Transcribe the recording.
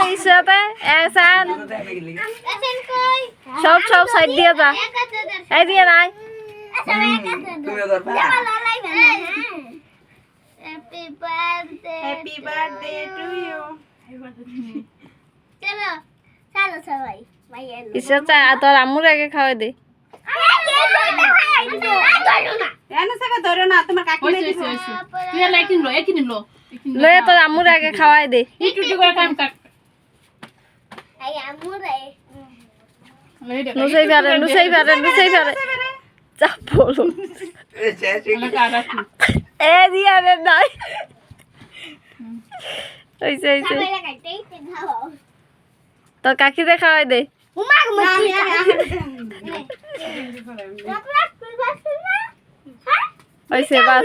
ইসাতে এসান সব সাইড দিয়ে যা এই দিয়ে নাই হ্যাপি বার্থডে টু ইউ চলো সবাই ইসাতে তোর আম্মুর আগে খাওয়াই দে ধরো না তোমার কাকি তুই একিন লো লয়ে তোর আম্মুর আগে খাওয়াই দে একটু করে টাইম কাট নুসাই পারে চাপ বলো এ দিয়া রে নাই হইছে তোর কাকিতে খাওয়াই দে হইছে বাস